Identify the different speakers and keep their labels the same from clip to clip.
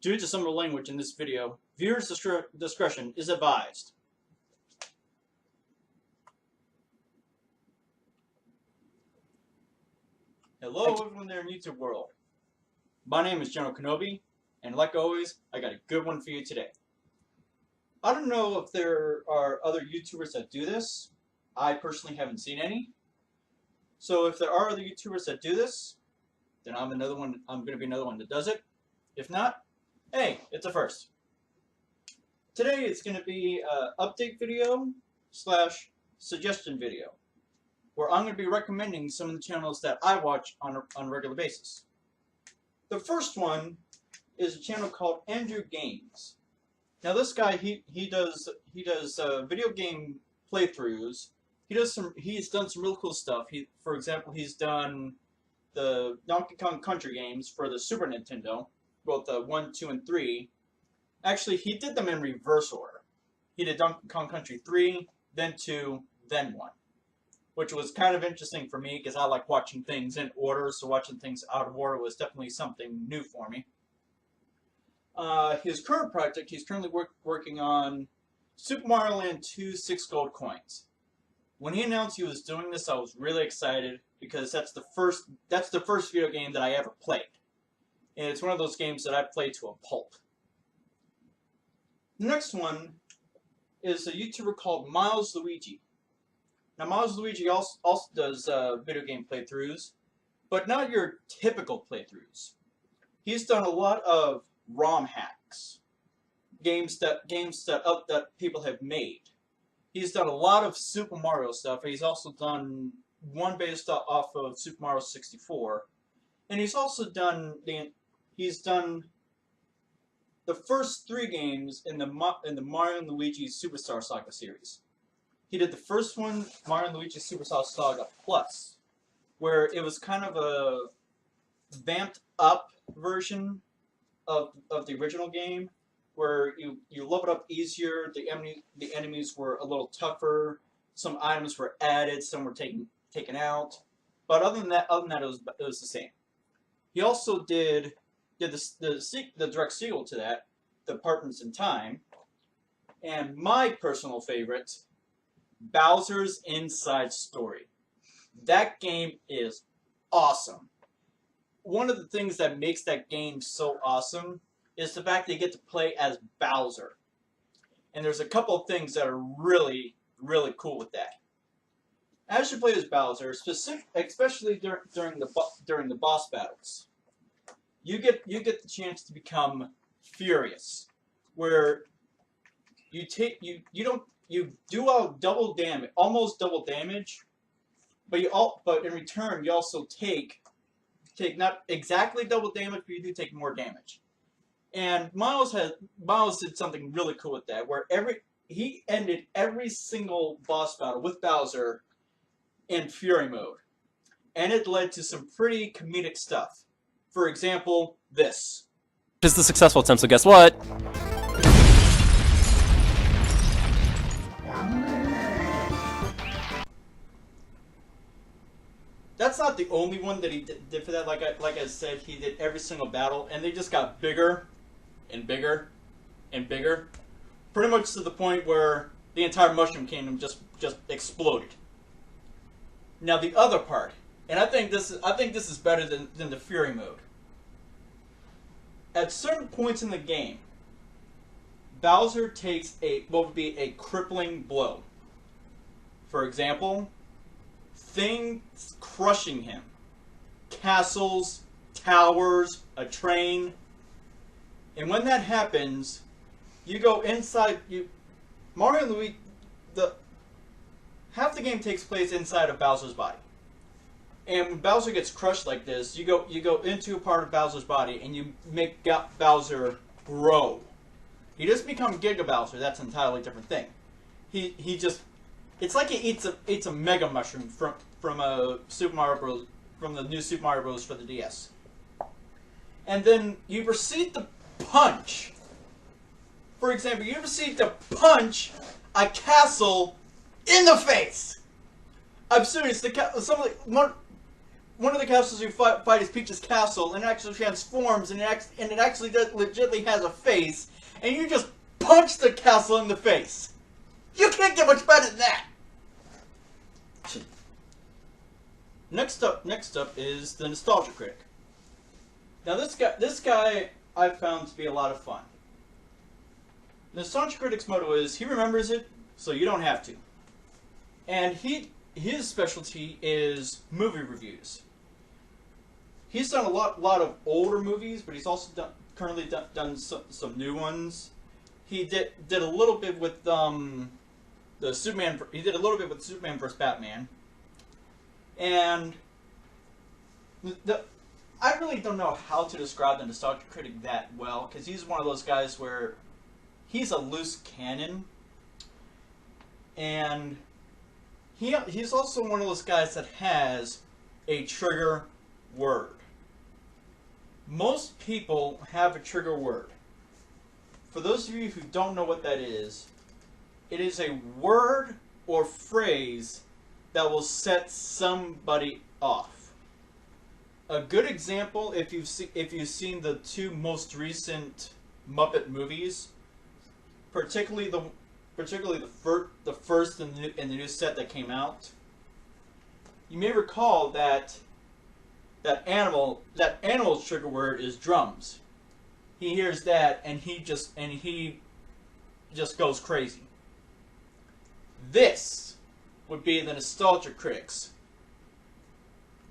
Speaker 1: Due to some of the language in this video, viewers' discretion is advised. Hello everyone there in YouTube world. My name is General Kenobi, and like always, I got a good one for you today. I don't know if there are other YouTubers that do this. I personally haven't seen any. So if there are other YouTubers that do this, then I'm going to be another one that does it. If not, hey, it's a first. Today it's going to be an update video / suggestion video, where I'm going to be recommending some of the channels that I watch on a regular basis. The first one is a channel called Andrew Games. Now this guy, he does video game playthroughs. He's done some real cool stuff. For example, he's done the Donkey Kong Country games for the Super Nintendo, both 1, 2, and 3. Actually, he did them in reverse order. He did Donkey Kong Country 3, then 2, then 1. Which was kind of interesting for me because I like watching things in order, so watching things out of order was definitely something new for me. His current project, he's currently working on Super Mario Land 2 6 Gold Coins. When he announced he was doing this, I was really excited because that's the first video game that I ever played. And it's one of those games that I played to a pulp. The next one is a YouTuber called Miles Luigi. Now Miles Luigi also does video game playthroughs, but not your typical playthroughs. He's done a lot of ROM hacks, games that people have made. He's done a lot of Super Mario stuff. He's also done one based off of Super Mario 64, and he's also done the first 3 games in the Mario and Luigi Superstar Saga series. He did the first one, Mario and Luigi Superstar Saga Plus, where it was kind of a vamped up version of the original game, where you leveled up easier, the enemies were a little tougher, some items were added, some were taken out, but other than that it was the same. He also did the direct sequel to that, The Partners in Time, and my personal favorite, Bowser's Inside Story. That game is awesome. One of the things that makes that game so awesome is the fact that you get to play as Bowser. And there's a couple of things that are really, really cool with that. As you play as Bowser, especially during the boss battles, you get the chance to become furious, where you do almost double damage, but in return you also take not exactly double damage, but you do take more damage. And Miles did something really cool with that, where he ended every single boss battle with Bowser in Fury mode, and it led to some pretty comedic stuff. For example, this.
Speaker 2: Is the successful attempt, so guess what?
Speaker 1: That's not the only one that he did for that. Like I said, he did every single battle, and they just got bigger and bigger and bigger, pretty much to the point where the entire Mushroom Kingdom just exploded. Now the other part, and I think this is better than the Fury mode. At certain points in the game, Bowser takes what would be a crippling blow. For example, things crushing him. Castles, towers, a train. And when that happens, you go inside. Mario and Luigi, half the game takes place inside of Bowser's body. And when Bowser gets crushed like this, you go into a part of Bowser's body and you make Bowser grow. He doesn't become Giga Bowser. That's an entirely different thing. He just, it's like he eats a Mega Mushroom from Super Mario Bros. From the new Super Mario Bros. For the DS. And then you proceed to punch. For example, you proceed to punch a castle in the face. I'm serious. one of the castles you fight is Peach's castle, and it actually transforms, and it actually legitimately has a face, and you just punch the castle in the face. You can't get much better than that. Next up is the Nostalgia Critic. Now this guy I found to be a lot of fun. The Nostalgia Critic's motto is, he remembers it, so you don't have to. And his specialty is movie reviews. He's done a lot of older movies, but he's also currently done some new ones. He did a little bit with the Superman. He did a little bit with Superman vs. Batman. And I really don't know how to describe the Nostalgia Critic that well, because he's one of those guys where he's a loose cannon, and he's also one of those guys that has a trigger word. Most people have a trigger word. For those of you who don't know what that is, it is a word or phrase that will set somebody off. A good example, if you've seen the two most recent Muppet movies, particularly the first in the new set that came out, you may recall that animal's trigger word is drums. He hears that and he just goes crazy. This would be the Nostalgia Critic's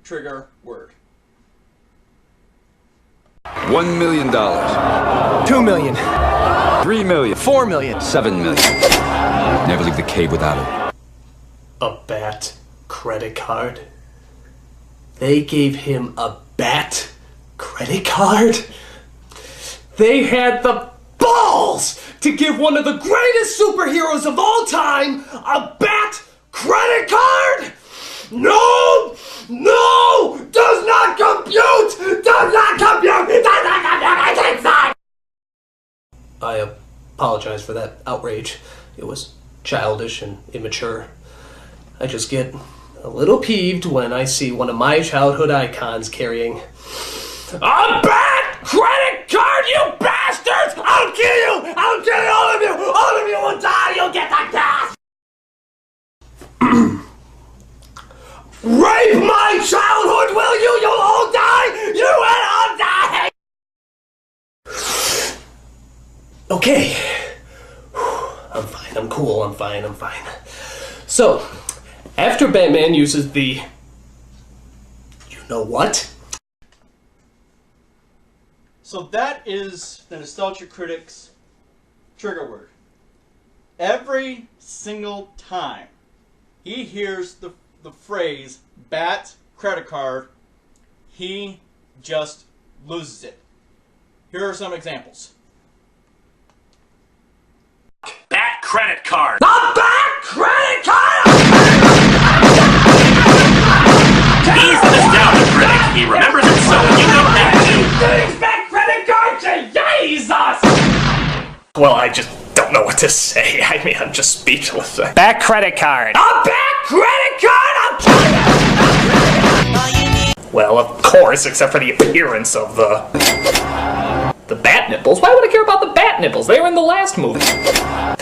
Speaker 1: trigger word.
Speaker 3: $1 million.
Speaker 4: $2 million.
Speaker 3: $3 million.
Speaker 4: $4 million.
Speaker 3: $7 million. Never leave the cave without it.
Speaker 5: A bat credit card? They gave him a bat credit card? They had the balls to give one of the greatest superheroes of all time a bat credit card? No! No! Does not compute! Does not compute! Does not compute! I can't sign! I apologize for that outrage. It was childish and immature. I just get a little peeved when I see one of my childhood icons carrying a bat credit card, you bastards! I'll kill you! I'll kill all of you! All of you will die! You'll get the gas! Rape my childhood, will you? You'll all die! You will all die! Okay. I'm fine, I'm cool, I'm fine. So, after Batman uses the... you know what?
Speaker 1: So that is the Nostalgia Critic's trigger word. Every single time he hears the phrase bat credit card, he just loses it. Here are some examples.
Speaker 6: Bat credit card.
Speaker 5: The bat credit card!
Speaker 6: He's the nostalgia critic. He remembers it, so you know that too.
Speaker 5: Bat credit card, Jesus! Well, I just don't know what to say. I mean, I'm just speechless.
Speaker 4: Back credit card.
Speaker 5: A bat credit card! I'm telling you! Well, of course, except for the appearance of the bat nipples. Why would I care about the bat nipples? They were in the last movie.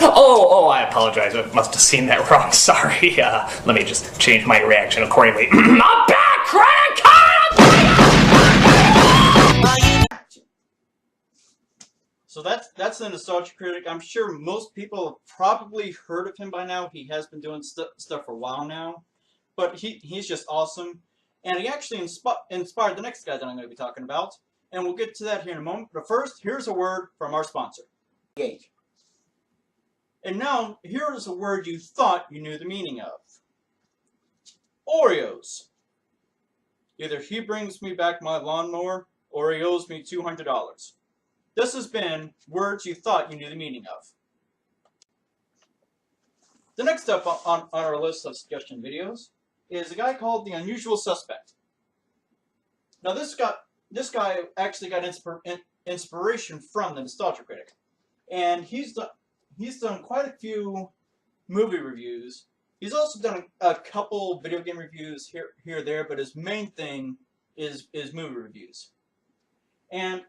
Speaker 5: Oh, I apologize. I must have seen that wrong. Sorry. Let me just change my reaction accordingly. A bat credit card!
Speaker 1: So that's the Nostalgia Critic. I'm sure most people have probably heard of him by now. He has been doing stuff for a while now. But he's just awesome. And he actually inspired the next guy that I'm going to be talking about. And we'll get to that here in a moment. But first, here's a word from our sponsor. Engage. And now, here is a word you thought you knew the meaning of. Oreos. Either he brings me back my lawnmower, or he owes me $200. This has been words you thought you knew the meaning of. The next up on our list of suggestion videos is a guy called The Unusual Suspect. Now this guy actually got inspiration from the Nostalgia Critic, and he's done quite a few movie reviews He's also done a couple video game reviews here or there, but his main thing is movie reviews. And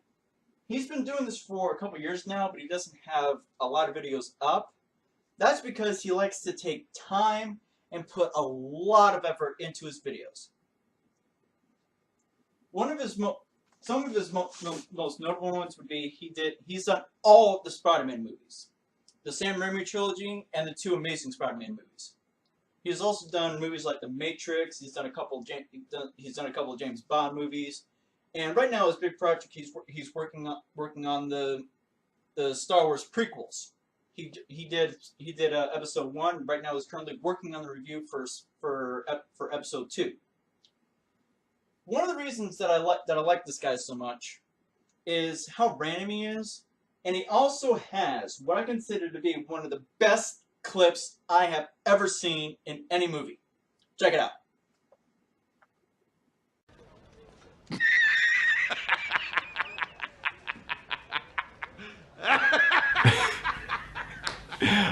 Speaker 1: he's been doing this for a couple years now, but he doesn't have a lot of videos up. That's because he likes to take time and put a lot of effort into his videos. Some of his most notable ones would be he's done all of the Spider-Man movies, the Sam Raimi trilogy and the 2 Amazing Spider-Man movies. He's also done movies like The Matrix. He's done a couple of James Bond movies, and right now his big project he's working on the Star Wars prequels. He did episode 1. Right now he's currently working on the review for episode 2. One of the reasons that I like this guy so much is how random he is, and he also has what I consider to be one of the best clips I have ever seen in any movie. Check it out.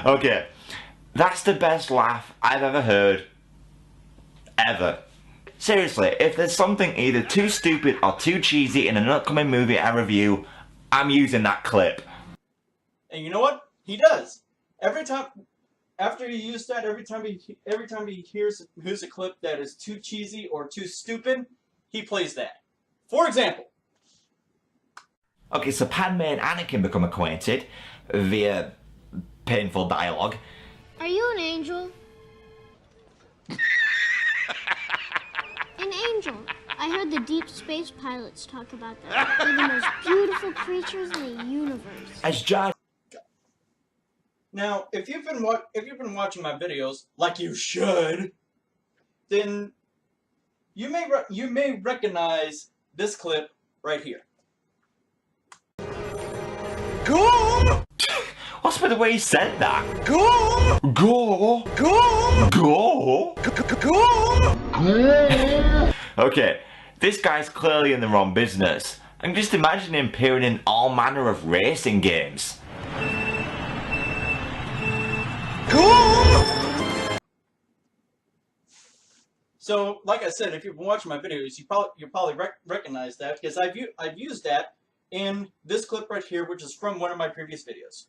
Speaker 7: Okay, that's the best laugh I've ever heard. Ever. Seriously, if there's something either too stupid or too cheesy in an upcoming movie I review, I'm using that clip.
Speaker 1: And you know what? He does. Every time, after he used that, every time he hears a clip that is too cheesy or too stupid, he plays that. For example.
Speaker 7: Okay, so Padme and Anakin become acquainted via painful dialogue.
Speaker 8: Are you an angel? An angel. I heard the deep space pilots talk about that. They're the most beautiful creatures in the universe.
Speaker 7: As Jar.
Speaker 1: Now, if you've been watching my videos, like you should, then you may recognize this clip right here.
Speaker 7: Go! What's with the way he said that? Go! Go! Go! Go! Go! Okay, this guy's clearly in the wrong business. I'm just imagining him appearing in all manner of racing games.
Speaker 1: So, like I said, if you've been watching my videos, you'll probably recognize that because I've used that in this clip right here, which is from one of my previous videos.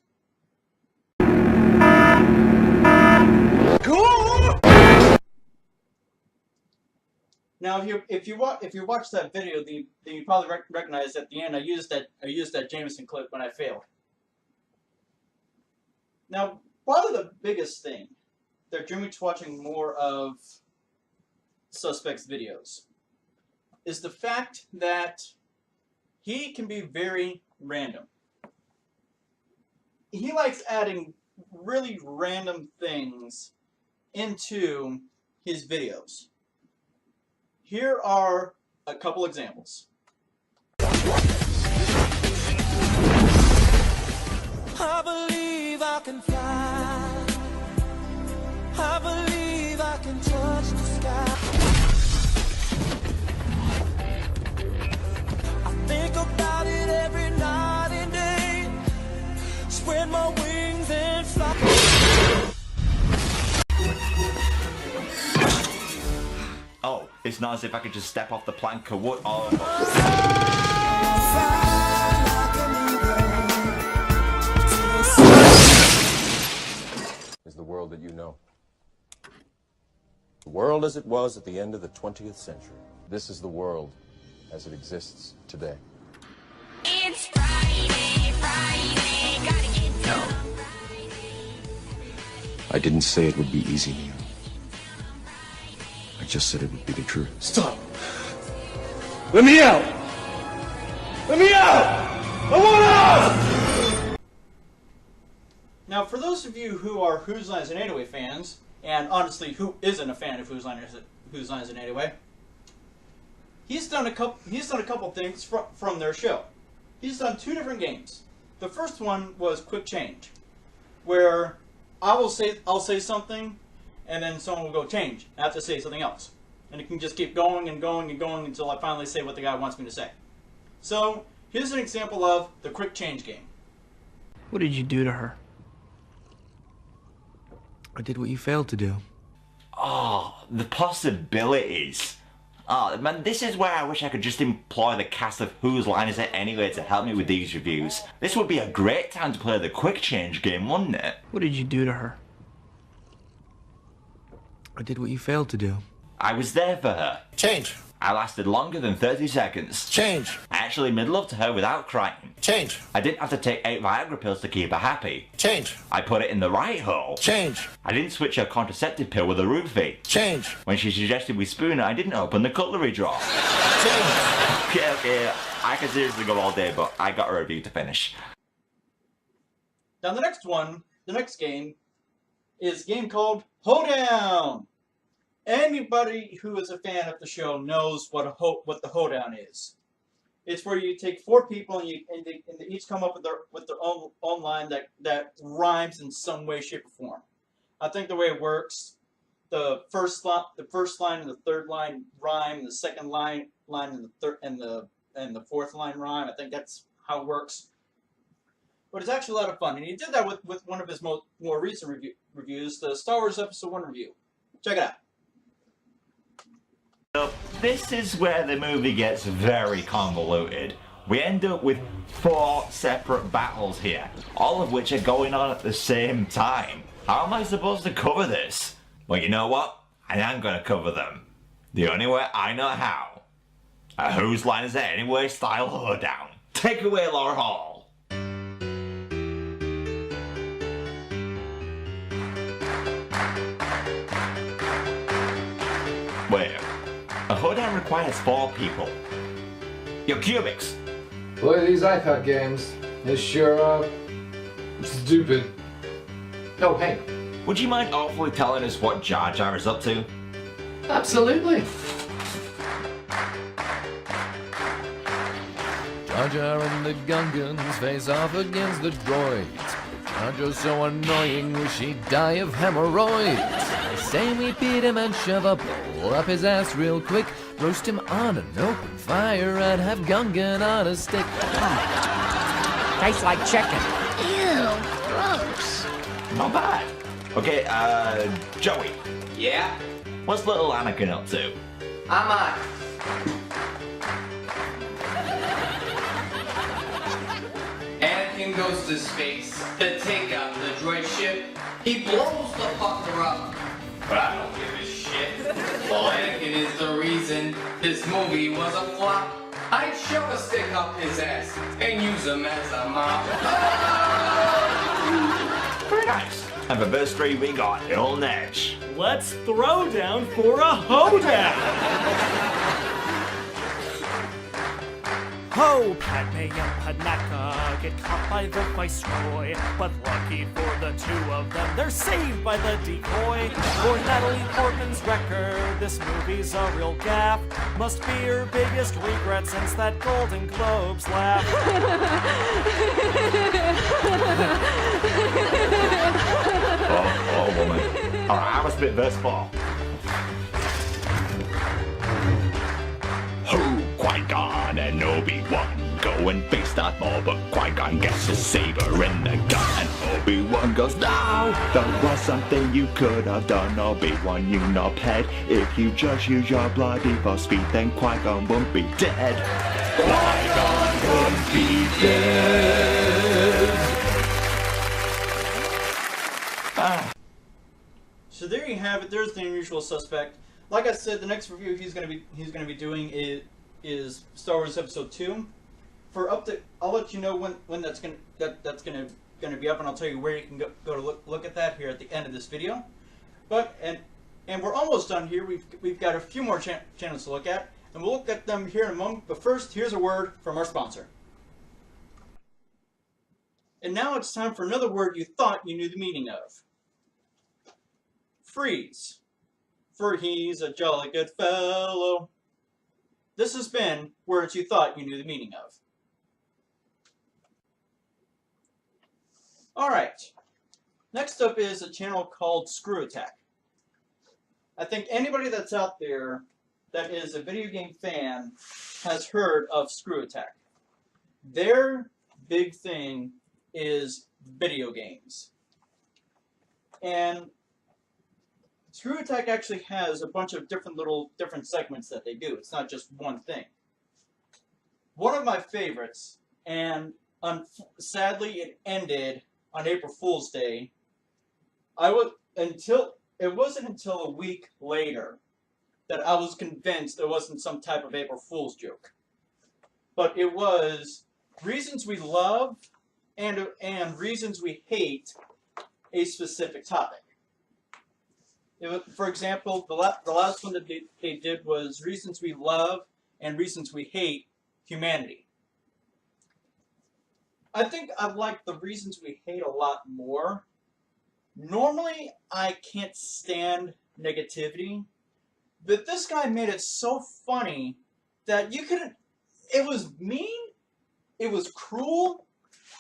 Speaker 1: Now, if you watch that video, then you probably recognize at the end I used that Jameson clip when I failed. Now, probably the biggest thing that drew me to watching more of Suspect's videos is the fact that he can be very random. He likes adding really random things into his videos. Here are a couple examples.
Speaker 9: I believe I can fly. I believe I can touch the sky. I think about it every night and day. Spread my wings and fly.
Speaker 7: Oh, it's not as if I could just step off the plank of wood or...
Speaker 10: Is the world that you know. The world as it was at the end of the 20th century. This is the world as it exists today.
Speaker 8: It's Friday, Friday, gotta get down.
Speaker 3: I didn't say it would be easy, Neil. I just said it would be the truth.
Speaker 5: Stop! Let me out! Let me out! I want out!
Speaker 1: Now, for those of you who are Whose Line Is It Anyway fans, and honestly, who isn't a fan of Whose Line Is It Anyway, he's done a couple things from their show. He's done 2 different games. The first one was Quick Change, where I'll say something, and then someone will go change. I have to say something else, and it can just keep going and going and going until I finally say what the guy wants me to say. So here's an example of the Quick Change game.
Speaker 9: What did you do to her?
Speaker 3: I did what you failed to do.
Speaker 7: Oh, the possibilities. Oh, man, this is where I wish I could just employ the cast of Whose Line Is It Anyway to help me with these reviews. This would be a great time to play the quick change game, wouldn't it?
Speaker 4: What did you do to her?
Speaker 3: I did what you failed to do.
Speaker 7: I was there for her.
Speaker 11: Change.
Speaker 7: I lasted longer than 30 seconds.
Speaker 11: Change.
Speaker 7: I actually made love to her without crying.
Speaker 11: Change.
Speaker 7: I didn't have to take 8 Viagra pills to keep her happy.
Speaker 11: Change.
Speaker 7: I put it in the right hole.
Speaker 11: Change.
Speaker 7: I didn't switch her contraceptive pill with a roofie.
Speaker 11: Change.
Speaker 7: When she suggested we spoon it, I didn't open the cutlery drawer.
Speaker 11: Change.
Speaker 7: Okay, I could seriously go all day, but I got a review to finish.
Speaker 1: Now the next game, is a game called Hoedown. Anybody who is a fan of the show knows what the hoedown is. It's where you take 4 people and they each come up with their own line that rhymes in some way, shape, or form. I think the way it works, the first line and the third line rhyme, the second line and the third and the fourth line rhyme. I think that's how it works. But it's actually a lot of fun, and he did that with one of his more recent reviews, the Star Wars Episode 1 review. Check it out.
Speaker 7: So this is where the movie gets very convoluted. We end up with 4 separate battles here, all of which are going on at the same time. How am I supposed to cover this? Well, you know what? I am going to cover them. The only way I know how. A Whose Line Is It Anyway style hoedown. Take away, Laura Hall. Wait. A hoedown requires 4 people. Your cubics.
Speaker 12: Boy, these iPad games, they sure are stupid. Oh, hey.
Speaker 7: Would you mind awfully telling us what Jar Jar is up to?
Speaker 12: Absolutely.
Speaker 9: Jar Jar and the Gungans face off against the droids. Jar Jar's so annoying, wish he'd die of hemorrhoids. Say we beat him and shove a bowl up his ass real quick. Roast him on an open fire and have Gungan on a stick.
Speaker 4: Tastes like chicken.
Speaker 8: Ew, gross.
Speaker 7: Not bad. Okay, Joey.
Speaker 5: Yeah?
Speaker 7: What's little Anakin up to?
Speaker 5: I'm on. Anakin goes to space to take out the droid ship. He blows the fucker up. But I don't give a shit. Well, Anakin is the reason this movie was a flop. I'd shove a stick up his ass and use him as a mop.
Speaker 7: Very nice. And for verse 3 we got Il Nedge.
Speaker 13: Let's throw down for a hoedown! Ho, Padme and Panaka get caught by the Viceroy, but lucky for the 2 of them, they're saved by the decoy. For Natalie Portman's record, this movie's a real gaffe. Must be her biggest regret since that Golden Globes laugh.
Speaker 7: Oh, woman. Alright, I was spit verse 4. Who, Qui-Gon and Obi-Wan go and face Darth Maul, but Qui-Gon gets his saber in the gun, and Obi-Wan goes, "No, that was something you could have done, Obi-Wan, you knobhead. If you just use your bloody force speed, then Qui-Gon won't be dead. Qui-Gon won't be dead."
Speaker 1: So there you have it. There's the Unusual Suspect. Like I said, the next review he's gonna be doing is Star Wars Episode 2. I'll let you know when that's gonna be up, and I'll tell you where you can go to look at that here at the end of this video. But and we're almost done here. We've got a few more channels to look at, and we'll look at them here in a moment. But first, here's a word from our sponsor. And now it's time for another word you thought you knew the meaning of. Freeze. For he's a jolly good fellow. This has been words you thought you knew the meaning of. Alright. Next up is a channel called Screw Attack. I think anybody that's out there that is a video game fan has heard of Screw Attack. Their big thing is video games. And Screw Attack actually has a bunch of different segments that they do. It's not just one thing. One of my favorites, and sadly it ended on April Fool's Day. It wasn't until a week later that I was convinced it wasn't some type of April Fool's joke. But it was reasons we love and reasons we hate a specific topic. For example, the last one that they did was reasons we love and reasons we hate humanity. I think I like the reasons we hate a lot more. Normally, I can't stand negativity, but this guy made it so funny that you couldn't. It was mean, it was cruel,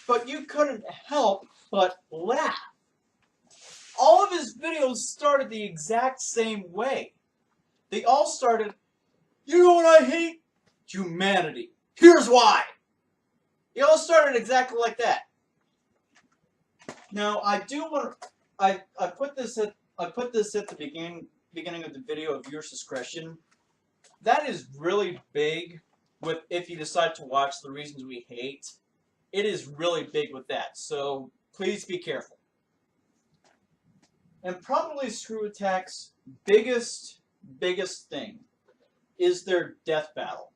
Speaker 1: but you couldn't help but laugh. All of his videos started the exact same way. They all started, you know what I hate? Humanity. Here's why. They all started exactly like that. Now, I do want to, I put this at the beginning of the video of viewer's discretion. That is really big with if you decide to watch the reasons we hate. It is really big with that, so please be careful. And probably Screw Attack's biggest thing is their death battle.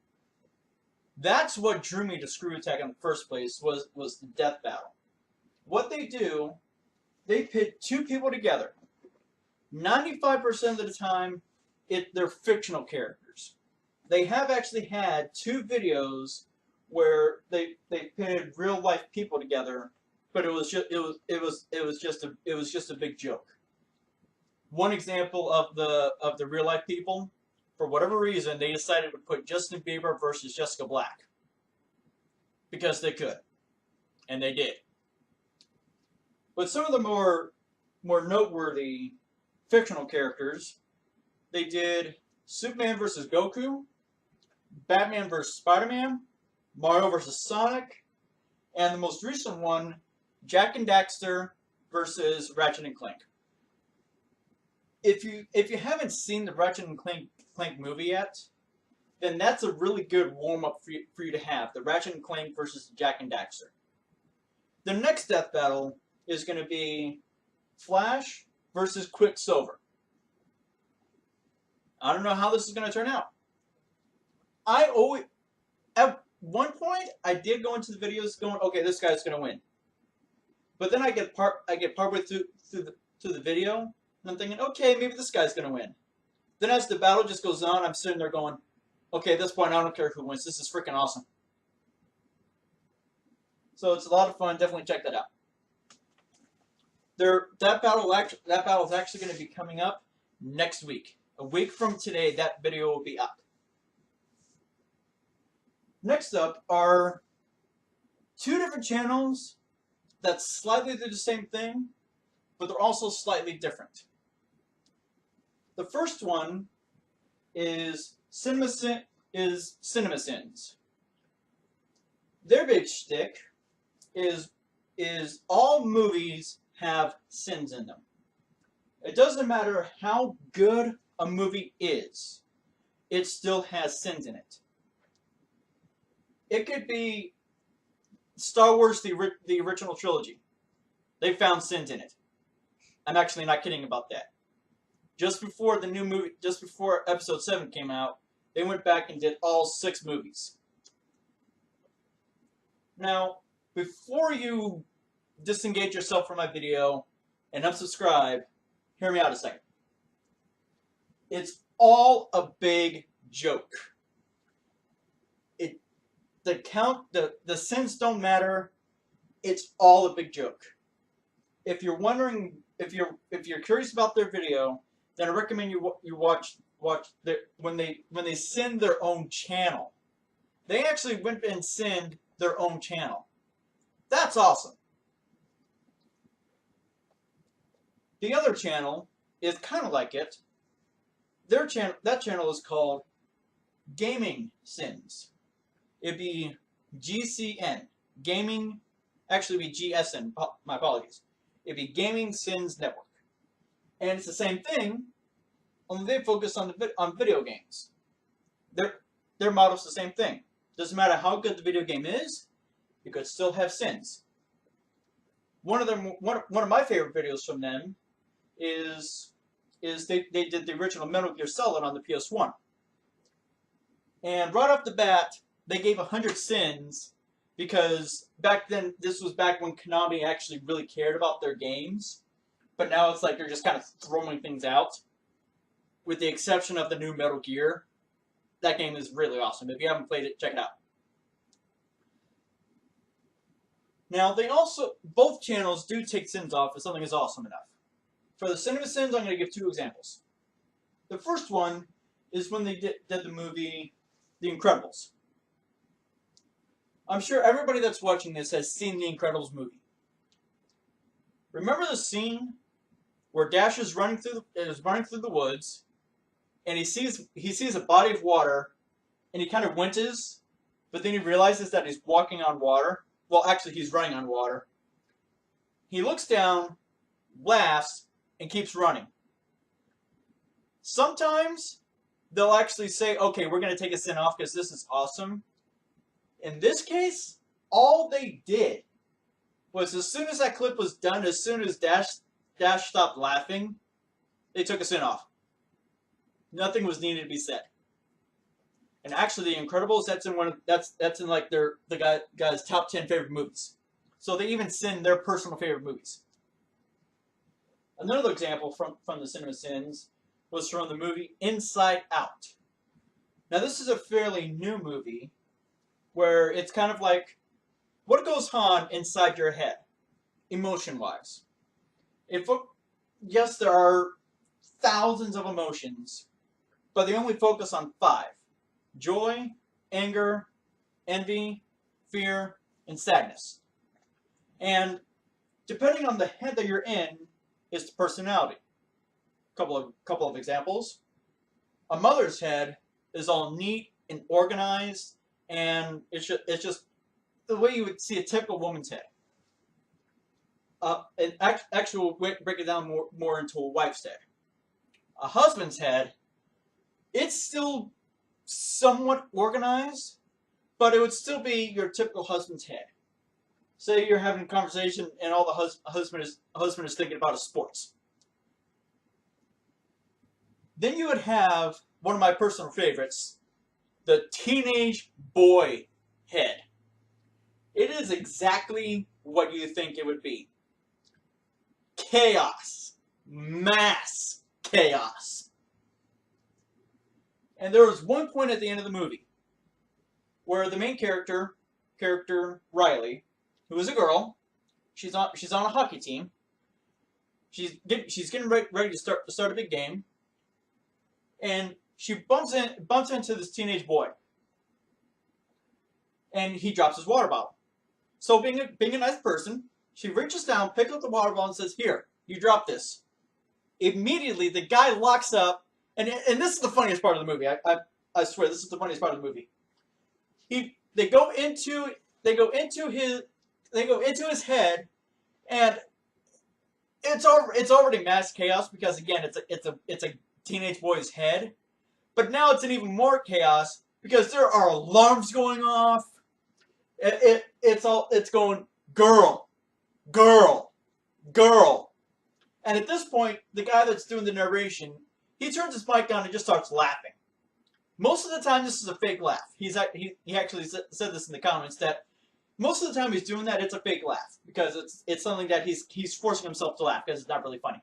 Speaker 1: That's what drew me to Screw Attack in the first place, was the death battle. What they do, they pit two people together. 95% of the time, they're fictional characters. They have actually had two videos where they pitted real life people together, but it was just a big joke. One example of the real life people, for whatever reason, they decided to put Justin Bieber versus Jessica Black because they could, and they did. But some of the more noteworthy fictional characters, they did Superman versus Goku, Batman versus Spider-Man, Mario versus Sonic, and the most recent one, Jak and Daxter versus Ratchet and Clank. If you haven't seen the Ratchet and Clank movie yet, then that's a really good warm-up for you to have, the Ratchet and Clank versus Jak and Daxter. The next death battle is going to be Flash versus Quicksilver. I don't know how this is going to turn out. At one point, I did go into the videos going, okay, this guy's going to win. But then I get partway through the video, and I'm thinking, okay, maybe this guy's going to win. Then as the battle just goes on, I'm sitting there going, okay, at this point, I don't care who wins. This is freaking awesome. So it's a lot of fun. Definitely check that out. That battle is actually going to be coming up next week. A week from today, that video will be up. Next up are two different channels that slightly do the same thing, but they're also slightly different. The first one is CinemaSins. Their big shtick is all movies have sins in them. It doesn't matter how good a movie is, it still has sins in it. It could be Star Wars, the original trilogy. They found sins in it. I'm actually not kidding about that. Just before the new movie, just before Episode 7 came out, they went back and did all 6 movies. Now, before you disengage yourself from my video and unsubscribe, hear me out a second. It's all a big joke. The sins don't matter. It's all a big joke. If you're wondering, if you're curious about their video, then I recommend you watch when they sin their own channel. They actually went and sinned their own channel. That's awesome. The other channel is kind of like it. That channel is called Gaming Sins. It'd be GCN. Gaming, actually be GSN, my apologies. It'd be Gaming Sins Network. And it's the same thing, only they focus on video games. Their motto's the same thing. Doesn't matter how good the video game is, you could still have sins. One of my favorite videos from them is they did the original Metal Gear Solid on the PS1. And right off the bat, they gave 100 sins because back then, this was back when Konami actually really cared about their games. But now it's like they're just kind of throwing things out. With the exception of the new Metal Gear. That game is really awesome. If you haven't played it, check it out. Now, both channels do take sins off if something is awesome enough. For the cinema sins, I'm going to give 2 examples. The first one is when they did the movie The Incredibles. I'm sure everybody that's watching this has seen The Incredibles movie. Remember the scene where Dash is running through the woods, and he sees a body of water, and he kind of winces, but then he realizes that he's walking on water. Well, actually, he's running on water. He looks down, laughs, and keeps running. Sometimes they'll actually say, okay, we're going to take a sin off because this is awesome. In this case, all they did was as soon as that clip was done, as soon as Dash stopped laughing, they took a sin off. Nothing was needed to be said. And actually, The Incredibles, that's in like the guy's top 10 favorite movies. So they even sin their personal favorite movies. Another example from the cinema sins was from the movie Inside Out. Now this is a fairly new movie where it's kind of like what goes on inside your head, emotion-wise. Yes, there are thousands of emotions, but they only focus on 5. Joy, anger, envy, fear, and sadness. And depending on the head that you're in, is the personality. Couple of examples. A mother's head is all neat and organized, and it's just the way you would see a typical woman's head. And actually, we'll break it down more into a wife's head. A husband's head, it's still somewhat organized, but it would still be your typical husband's head. Say you're having a conversation and all the husband is thinking about is sports. Then you would have one of my personal favorites, the teenage boy head. It is exactly what you think it would be. Chaos. Mass chaos. And there was one point at the end of the movie where the main character Riley, who is a girl, she's on a hockey team. She's getting ready to start a big game, and she bumps into this teenage boy, and he drops his water bottle. So being a nice person, she reaches down, picks up the water bottle, and says, "Here, you drop this." Immediately, the guy locks up, and this is the funniest part of the movie. I swear, this is the funniest part of the movie. They go into his head, and it's already mass chaos because again it's a teenage boy's head, but now it's an even more chaos because there are alarms going off. It's going girl, and at this point the guy that's doing the narration, he turns his mic on and just starts laughing. Most of the time this is a fake laugh. He actually said this in the comments that most of the time he's doing that, it's a fake laugh because it's something that he's forcing himself to laugh because it's not really funny.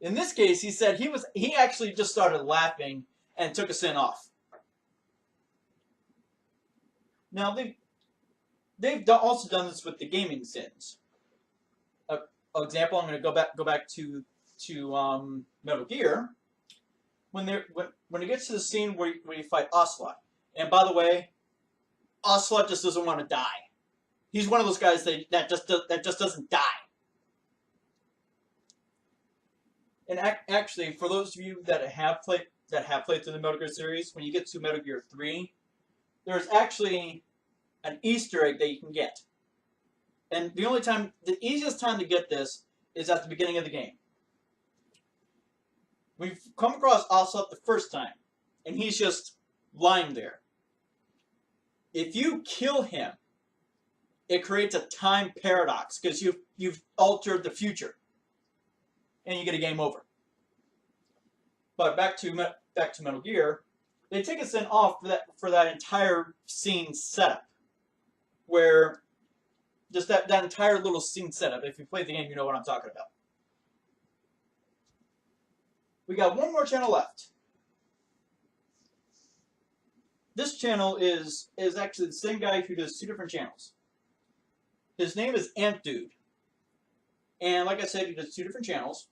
Speaker 1: In this case, he said he actually just started laughing and took a sin off. Now they've also done this with the gaming sins. Example, I'm going to go back to Metal Gear. When it gets to the scene where you fight Ocelot, and by the way, Ocelot just doesn't want to die. He's one of those guys that just doesn't die. And actually, for those of you that have played through the Metal Gear series, when you get to Metal Gear 3, there's actually an Easter egg that you can get. And the easiest time to get this is at the beginning of the game. we've come across Ocelot the first time, and he's just lying there. If you kill him, it creates a time paradox because you've altered the future, and you get a game over. But back to Metal Gear, they take us then off for that entire scene setup, where just that entire little scene setup. If you played the game, you know what I'm talking about. We got one more channel left. This channel is actually the same guy who does 2 different channels. His name is Ant Dude. And like I said, he does 2 different channels.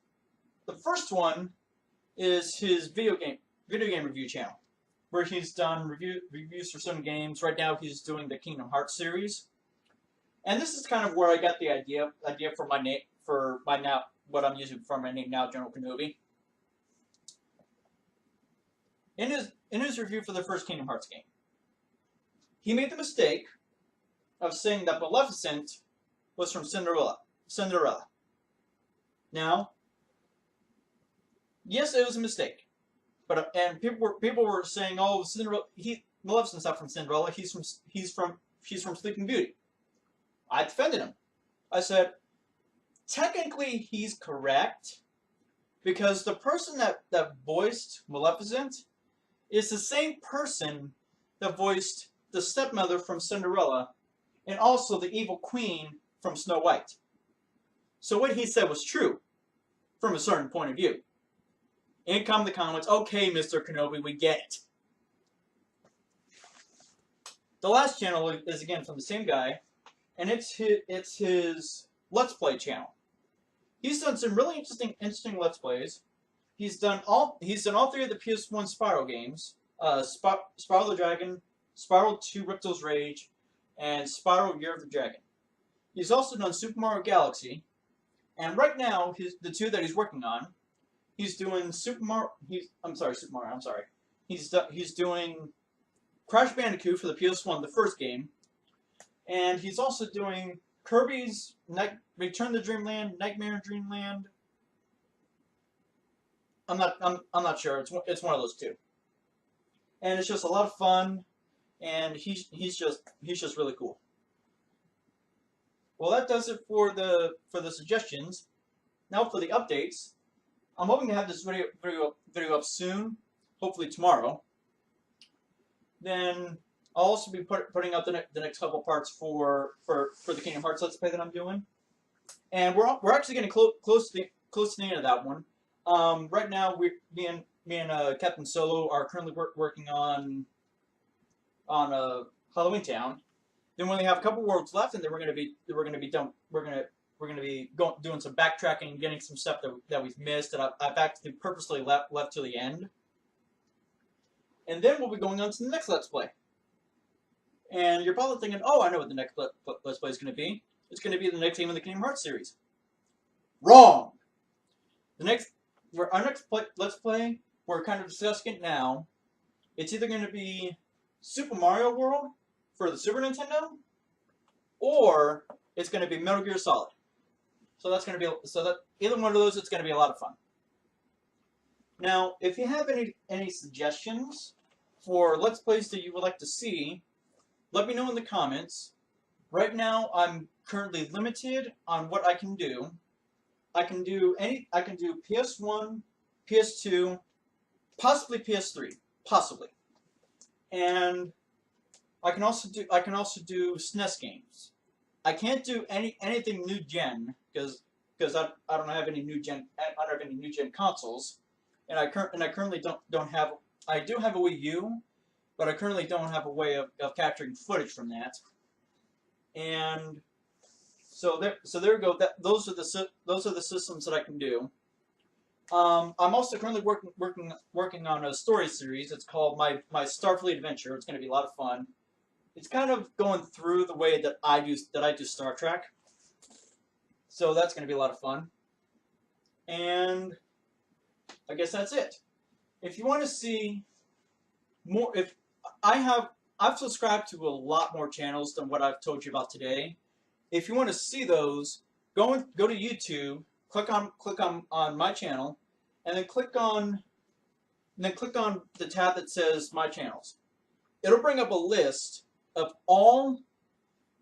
Speaker 1: The first one is his video game review channel, where he's done reviews for some games. Right now he's doing the Kingdom Hearts series. And this is kind of where I got the idea for my name, what I'm using for my name now, General Kenobi. In his review for the first Kingdom Hearts game, he made the mistake of saying that Maleficent was from Cinderella. Now, yes, it was a mistake, but people were saying, "Oh, Maleficent's not from Cinderella. She's from Sleeping Beauty." I defended him. I said, technically, he's correct, because the person that voiced Maleficent is the same person that voiced the stepmother from Cinderella, and also the evil queen from Snow White. So what he said was true, from a certain point of view. In come the comments, okay, Mr. Kenobi, we get it. The last channel is again from the same guy, and it's his Let's Play channel. He's done some really interesting Let's Plays. He's done all 3 of the PS1 Spyro games, Spyro the Dragon, Spyro 2 Ripto's Rage, and Spyro Year of the Dragon. He's also done Super Mario Galaxy, and right now the 2 that he's working on, he's doing Super Mario. He's doing Crash Bandicoot for the PS1, the first game, and he's also doing Kirby's Return to Dreamland, Nightmare in Dreamland. I'm not sure. It's one of those 2, and it's just a lot of fun, and he's just really cool. Well, that does it for the suggestions. Now for the updates. I'm hoping to have this video up soon, hopefully tomorrow. Then I'll also be putting out the next couple parts for the Kingdom Hearts Let's Play that I'm doing, and we're actually getting close to the end of that one. Right now, me and Captain Solo are currently working on Halloween Town. Then we only have a couple worlds left, and then we're gonna be done. We're gonna be doing some backtracking and getting some stuff that we've missed that I've actually purposely left to the end. And then we'll be going on to the next Let's Play. And you're probably thinking, oh, I know what the next Let's Play is going to be. It's going to be the next game in the Kingdom Hearts series. Wrong! Our next Let's Play, we're kind of discussing it now. It's either going to be Super Mario World for the Super Nintendo, or it's going to be Metal Gear Solid. So that's going to be either one of those. It's going to be a lot of fun. Now, if you have any suggestions for Let's Plays that you would like to see, let me know in the comments. Right now, I'm currently limited on what I can do. I can do PS1, PS2, possibly PS3, possibly, and I can also do SNES games. I can't do anything new gen because I don't have any new gen consoles, and I currently don't have. I do have a Wii U, but I currently don't have a way of capturing footage from that. And so there we go. Those are the systems that I can do. I'm also currently working on a story series. It's called my Starfleet Adventure. It's going to be a lot of fun. It's kind of going through the way that I do Star Trek. So that's going to be a lot of fun. And I guess that's it. If you want to see more, I've subscribed to a lot more channels than what I've told you about today. If you want to see those, go to YouTube, click on my channel, and then click on the tab that says My Channels. It'll bring up a list of all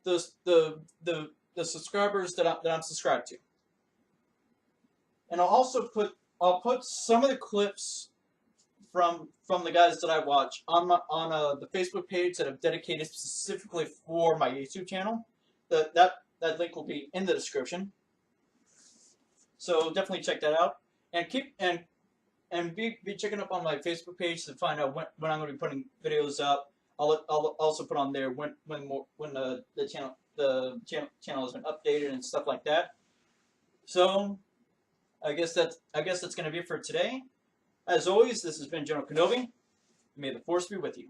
Speaker 1: the subscribers that I'm subscribed to, and I'll put some of the clips from the guys that I watch on the Facebook page that I've dedicated specifically for my YouTube channel. That link will be in the description. So definitely check that out, and be checking up on my Facebook page to find out when I'm going to be putting videos up. I'll also put on there when the channel has been updated and stuff like that. So I guess that's going to be it for today. As always, this has been General Kenobi. May the Force be with you.